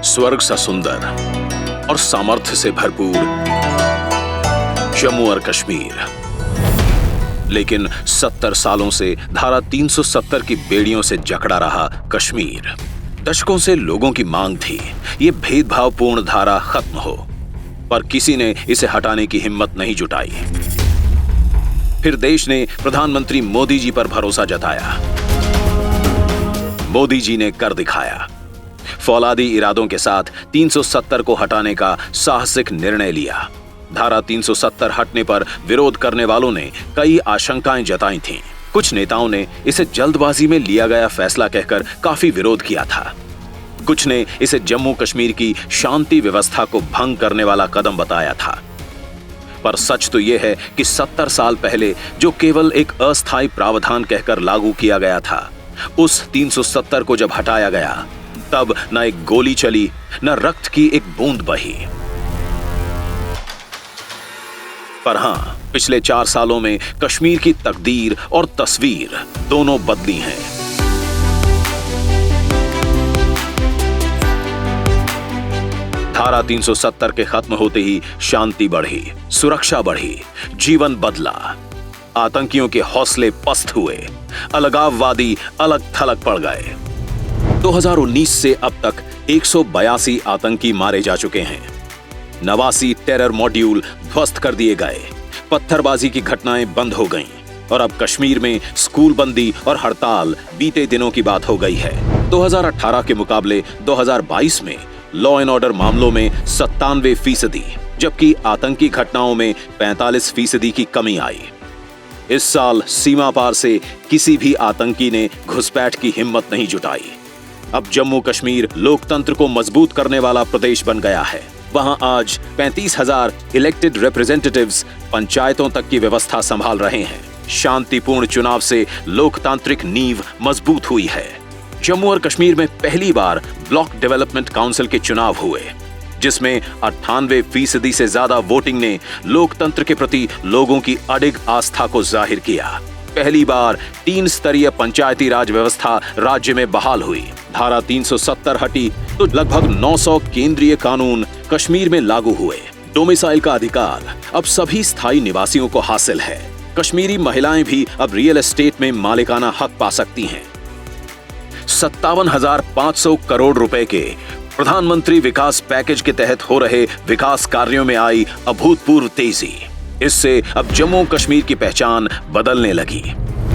स्वर्ग सा सुंदर और सामर्थ्य से भरपूर जम्मू और कश्मीर, लेकिन 70 सालों से धारा 370 की बेड़ियों से जकड़ा रहा कश्मीर। दशकों से लोगों की मांग थी ये भेदभावपूर्ण धारा खत्म हो, पर किसी ने इसे हटाने की हिम्मत नहीं जुटाई। फिर देश ने प्रधानमंत्री मोदी जी पर भरोसा जताया। मोदी जी ने कर दिखाया। फौलादी इरादों के साथ 370 को हटाने का साहसिक निर्णय लिया। धारा 370 हटने पर विरोध करने वालों ने कई आशंकाएं जताई थीं। कुछ नेताओं ने इसे जल्दबाजी में लिया गया फैसला कहकर काफी विरोध किया था। कुछ ने इसे जम्मू कश्मीर की शांति व्यवस्था को भंग करने वाला कदम बताया था। पर सच तो यह है कि 70 साल पहले जो केवल एक अस्थायी प्रावधान कहकर लागू किया गया था, उस 370 को जब हटाया गया, तब न एक गोली चली, न रक्त की एक बूंद बही। पर हां, पिछले 4 सालों में कश्मीर की तकदीर और तस्वीर दोनों बदली हैं। धारा 370 के खत्म होते ही शांति बढ़ी, सुरक्षा बढ़ी, जीवन बदला। आतंकियों के हौसले पस्त हुए, अलगाववादी अलग थलग पड़ गए। 2019 से अब तक 182 आतंकी मारे जा चुके हैं। 89 टेरर मॉड्यूल ध्वस्त कर दिए गए। पत्थरबाजी की घटनाएं बंद हो गईं और अब कश्मीर में स्कूल बंदी और हड़ताल बीते दिनों की बात हो गई है। 2018 के मुकाबले 2022 में लॉ एंड ऑर्डर मामलों में 97%, जबकि आतंकी घटनाओं में 45% की कमी आई। इस साल सीमा पार से किसी भी आतंकी ने घुसपैठ की हिम्मत नहीं जुटाई। अब जम्मू कश्मीर लोकतंत्र को मजबूत करने वाला प्रदेश बन गया है। वहां आज 35,000 इलेक्टेड रिप्रेजेंटेटिव्स पंचायतों तक की व्यवस्था संभाल रहे हैं। शांतिपूर्ण चुनाव से लोकतांत्रिक नींव मजबूत हुई है। जम्मू और कश्मीर में पहली बार ब्लॉक डेवलपमेंट काउंसिल के चुनाव हुए, जिसमें 98% से ज्यादा वोटिंग ने लोकतंत्र के प्रति लोगों की अडिग आस्था को जाहिर किया। पहली बार 3 स्तरीय पंचायती राज व्यवस्था राज्य में बहाल हुई। धारा 370 हटी तो लगभग 900 केंद्रीय कानून कश्मीर में लागू हुए। डोमिसाइल का अधिकार अब सभी स्थायी निवासियों को हासिल है। कश्मीरी महिलाएं भी अब रियल एस्टेट में मालिकाना हक पा सकती हैं। 57,500 करोड़ रुपए के प्रधानमंत्री विकास पैकेज के तहत हो रहे विकास कार्यों में आई अभूतपूर्व तेजी। इससे अब जम्मू कश्मीर की पहचान बदलने लगी।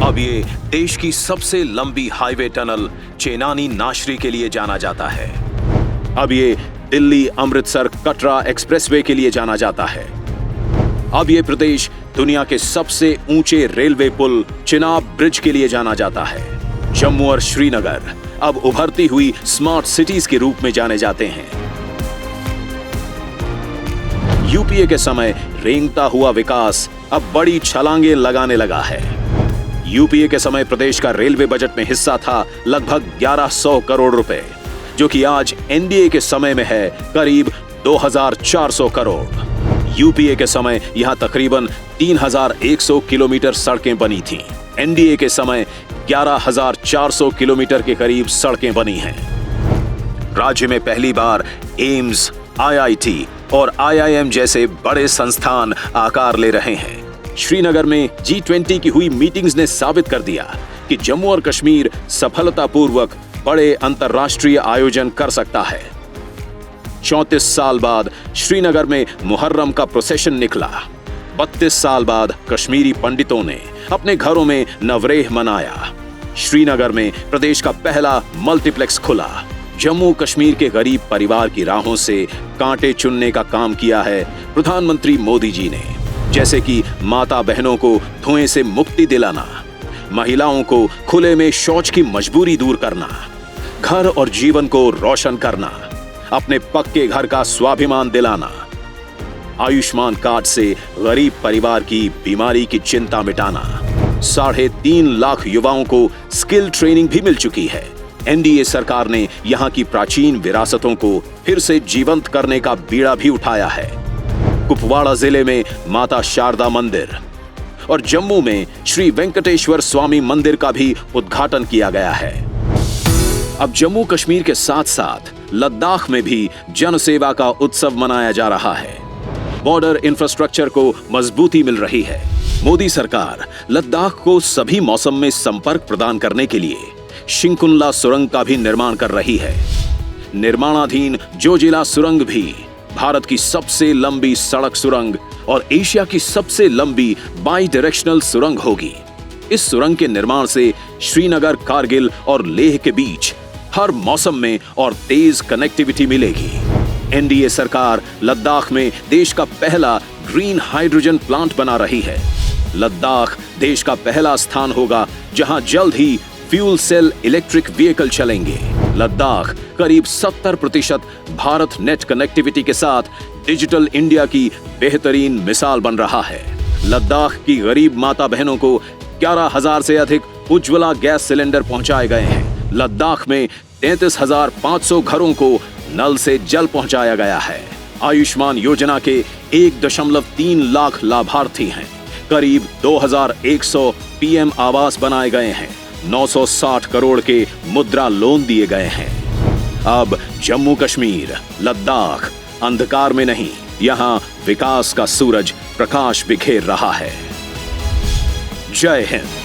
अब ये देश की सबसे लंबी हाईवे टनल चेनानी नाशरी के लिए जाना जाता है। अब ये दिल्ली अमृतसर कटरा एक्सप्रेसवे के लिए जाना जाता है। अब ये प्रदेश दुनिया के सबसे ऊंचे रेलवे पुल चिनाब ब्रिज के लिए जाना जाता है। जम्मू और श्रीनगर अब उभरती हुई स्मार्ट सिटीज के रूप में जाने जाते हैं। यूपीए के समय रेंगता हुआ विकास अब बड़ी छलांगे लगाने लगा है। यूपीए के समय प्रदेश का रेलवे बजट में हिस्सा था लगभग 1100 करोड़ रुपए, जो कि आज एनडीए के समय में है करीब 2400 करोड़। यूपीए के समय यहां तकरीबन 3100 किलोमीटर सड़कें बनी थीं। एनडीए के समय 11,400 किलोमीटर के करीब सड़कें बनी हैं। राज्य में पहली बार एम्स, आईआईटी और आईआईएम जैसे बड़े संस्थान आकार ले रहे हैं। श्रीनगर में G20 की हुई मीटिंग्स ने साबित कर दिया कि जम्मू और कश्मीर सफलतापूर्वक बड़े अंतर्राष्ट्रीय आयोजन कर सकता है। 34 साल बाद श्रीनगर में मुहर्रम का प्रोसेशन निकला। 32 साल बाद कश्मीरी पंडितों ने अपने घरों में नवरेह मनाया। श्रीनगर में प्रदेश का पहला मल्टीप्लेक्स खुला। जम्मू कश्मीर के गरीब परिवार की राहों से कांटे चुनने का काम किया है प्रधानमंत्री मोदी जी ने, जैसे कि माता बहनों को धुएं से मुक्ति दिलाना, महिलाओं को खुले में शौच की मजबूरी दूर करना, घर और जीवन को रोशन करना, अपने पक्के घर का स्वाभिमान दिलाना, आयुष्मान कार्ड से गरीब परिवार की बीमारी की चिंता मिटाना। 3.5 लाख युवाओं को स्किल ट्रेनिंग भी मिल चुकी है। एनडीए सरकार ने यहां की प्राचीन विरासतों को फिर से जीवंत करने का बीड़ा भी उठाया है। कुपवाड़ा जिले में माता शारदा मंदिर और जम्मू में श्री वेंकटेश्वर स्वामी मंदिर का भी उद्घाटन किया गया है। अब जम्मू कश्मीर के साथ साथ लद्दाख में भी जनसेवा का उत्सव मनाया जा रहा है। बॉर्डर इंफ्रास्ट्रक्चर को मजबूती मिल रही है। मोदी सरकार लद्दाख को सभी मौसम में संपर्क प्रदान करने के लिए शिंकुनला सुरंग का भी निर्माण कर रही है। निर्माणाधीन जोजिला सुरंग भी भारत की सबसे लंबी सड़क सुरंग और एशिया की सबसे लंबी बाई डायरेक्शनल सुरंग होगी। इस सुरंग के निर्माण से श्रीनगर, कारगिल और लेह के बीच हर मौसम में और तेज कनेक्टिविटी मिलेगी। एनडीए सरकार लद्दाख में देश का पहला ग्रीन हाइड्रोजन प्लांट बना रही है। लद्दाख देश का पहला स्थान होगा जहां जल्द ही फ्यूल सेल इलेक्ट्रिक व्हीकल चलेंगे। लद्दाख करीब 70% भारत नेट कनेक्टिविटी के साथ डिजिटल इंडिया की बेहतरीन मिसाल बन रहा है। लद्दाख की गरीब माता बहनों को 11,000 से अधिक उज्ज्वला गैस सिलेंडर पहुंचाए गए हैं। लद्दाख में 33,500 घरों को नल से जल पहुंचाया गया है। आयुष्मान योजना के 1.3 लाख लाभार्थी हैं। करीब 2,100 पीएम आवास बनाए गए हैं। 960 करोड़ के मुद्रा लोन दिए गए हैं। अब जम्मू कश्मीर, लद्दाख अंधकार में नहीं, यहां विकास का सूरज प्रकाश बिखेर रहा है। जय हिंद।